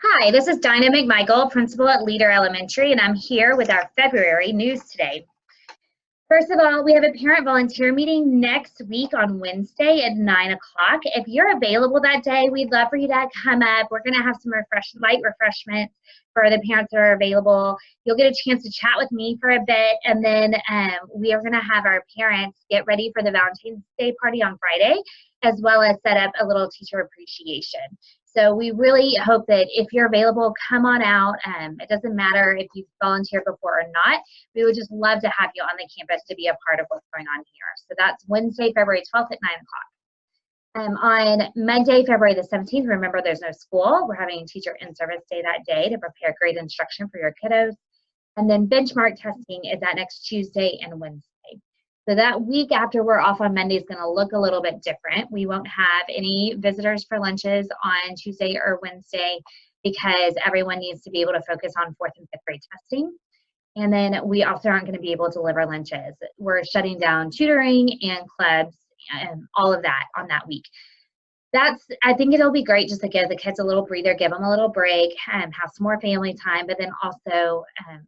Hi, this is Dinah McMichael, principal at Leader Elementary, and I'm here with our February news today. First of all, we have a parent volunteer meeting next week on Wednesday at 9 o'clock. If you're available that day, we'd love for you to come up. We're going to have some light refreshments for the parents that are available. You'll get a chance to chat with me for a bit, and then we are going to have our parents get ready for the Valentine's Day party on Friday, as well as set up a little teacher appreciation. So we really hope that if you're available, come on out. It doesn't matter if you've volunteered before or not. We would just love to have you on the campus to be a part of what's going on here. So that's Wednesday, February 12th at 9 o'clock. On Monday, February the 17th, remember there's no school. We're having Teacher in-Service Day that day to prepare great instruction for your kiddos. And then benchmark testing is that next Tuesday and Wednesday. So that week after we're off on Monday is going to look a little bit different. We won't have any visitors for lunches on Tuesday or Wednesday because everyone needs to be able to focus on 4th and 5th grade testing. And then we also aren't going to be able to deliver lunches. We're shutting down tutoring and clubs and all of that on that week. I think it'll be great just to give the kids a little breather, give them a little break, have some more family time, but then also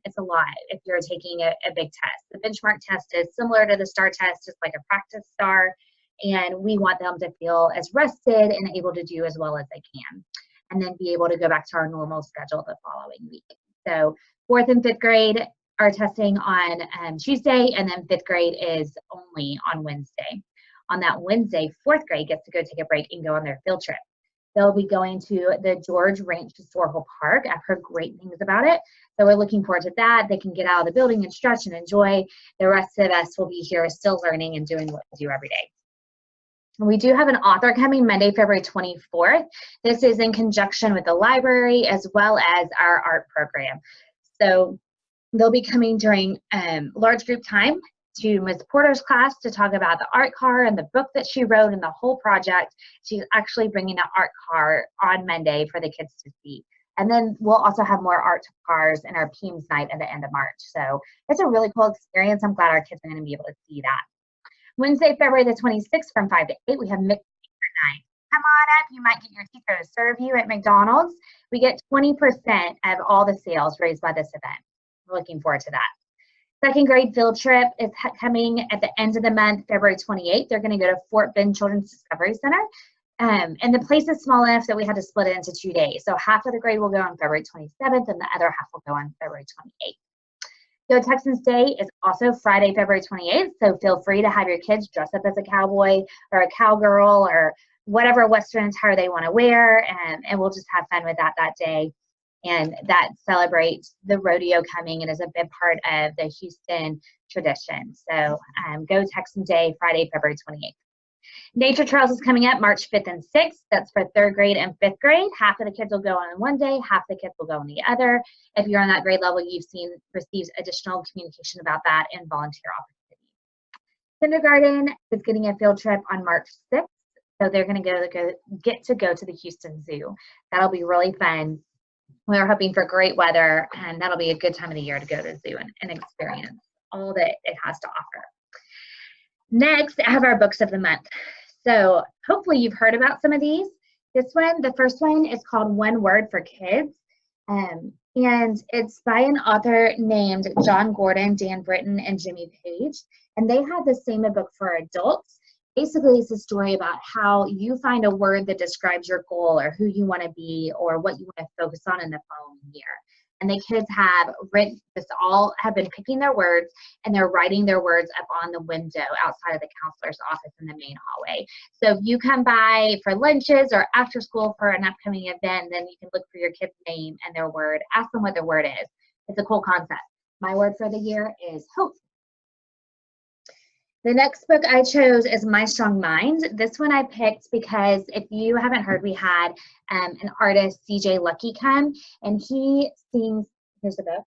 it's a lot if you're taking a big test. The benchmark test is similar to the STAR test, it's like a practice STAR, and we want them to feel as rested and able to do as well as they can, and then be able to go back to our normal schedule the following week. So 4th and 5th grade are testing on Tuesday, and then 5th grade is only on Wednesday. On that Wednesday, 4th grade gets to go take a break and go on their field trip. They'll be going to the George Ranch Historical Park. I've heard great things about it, so we're looking forward to that. They can get out of the building and stretch and enjoy. The rest of us will be here still learning and doing what we do every day. We do have an author coming Monday, February 24th. This is in conjunction with the library as well as our art program. So they'll be coming during large group time to Ms. Porter's class to talk about the art car and the book that she wrote and the whole project. She's actually bringing an art car on Monday for the kids to see. And then we'll also have more art cars in our PEAMS night at the end of March. So it's a really cool experience. I'm glad our kids are going to be able to see that. Wednesday, February the 26th from 5 to 8, we have McMichael night. Come on up, you might get your teacher to serve you at McDonald's. We get 20% of all the sales raised by this event. We're looking forward to that. 2nd grade field trip is coming at the end of the month, February 28th. They're going to go to Fort Bend Children's Discovery Center. And the place is small enough that we had to split it into 2 days. So half of the grade will go on February 27th and the other half will go on February 28th. Go Texans Day is also Friday, February 28th. So feel free to have your kids dress up as a cowboy or a cowgirl or whatever Western attire they want to wear. And we'll just have fun with that day. And that celebrates the rodeo coming and is a big part of the Houston tradition. So go Texan Day, Friday, February 28th. Nature Trails is coming up March 5th and 6th. That's for 3rd grade and 5th grade. Half of the kids will go on one day, half the kids will go on the other. If you're on that grade level, you've received additional communication about that and volunteer opportunities. Kindergarten is getting a field trip on March 6th. So they're going to get to go to the Houston Zoo. That'll be really fun. We're hoping for great weather, and that'll be a good time of the year to go to the zoo and experience all that it has to offer. Next, I have our books of the month. So hopefully you've heard about some of these. The first one is called One Word for Kids, and it's by an author named John Gordon, Dan Britton, and Jimmy Page, and they have the same book for adults. Basically, it's a story about how you find a word that describes your goal or who you want to be or what you want to focus on in the following year. And the kids have been picking their words, and they're writing their words up on the window outside of the counselor's office in the main hallway. So if you come by for lunches or after school for an upcoming event, then you can look for your kid's name and their word, ask them what their word is. It's a cool concept. My word for the year is hope. The next book I chose is My Strong Mind. This one I picked because if you haven't heard, we had an artist, CJ Lucky, come, and he sings, here's the book,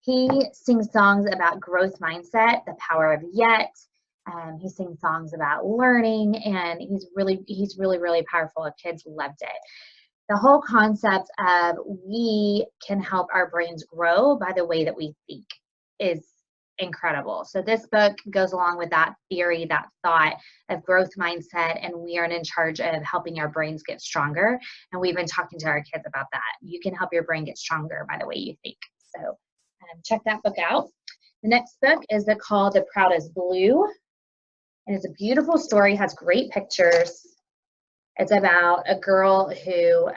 he sings songs about growth mindset, the power of yet. He sings songs about learning, and he's really powerful. Kids loved it. The whole concept of we can help our brains grow by the way that we think is incredible. So this book goes along with that theory, that thought of growth mindset, and we are in charge of helping our brains get stronger. And we've been talking to our kids about that. You can help your brain get stronger by the way you think. So check that book out. The next book is called The Proud is Blue. And it's a beautiful story, has great pictures. It's about a girl who,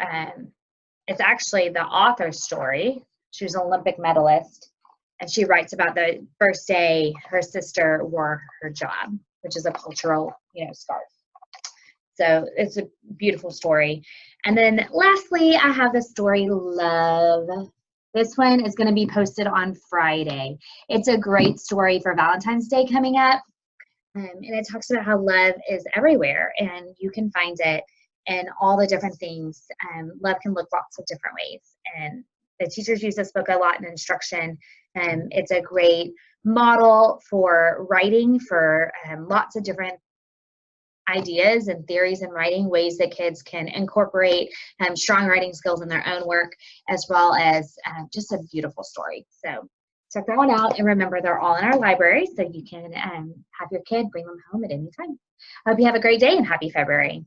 it's actually the author's story. She was an Olympic medalist. And she writes about the first day her sister wore her job, which is a cultural, scarf. So it's a beautiful story. And then lastly, I have the story Love. This one is going to be posted on Friday. It's a great story for Valentine's Day coming up. And it talks about how love is everywhere and you can find it in all the different things. Love can look lots of different ways. And the teachers use this book a lot in instruction. It's a great model for writing for lots of different ideas and theories in writing, ways that kids can incorporate strong writing skills in their own work, as well as just a beautiful story. So check that one out. And remember, they're all in our library, so you can have your kid bring them home at any time. I hope you have a great day and happy February.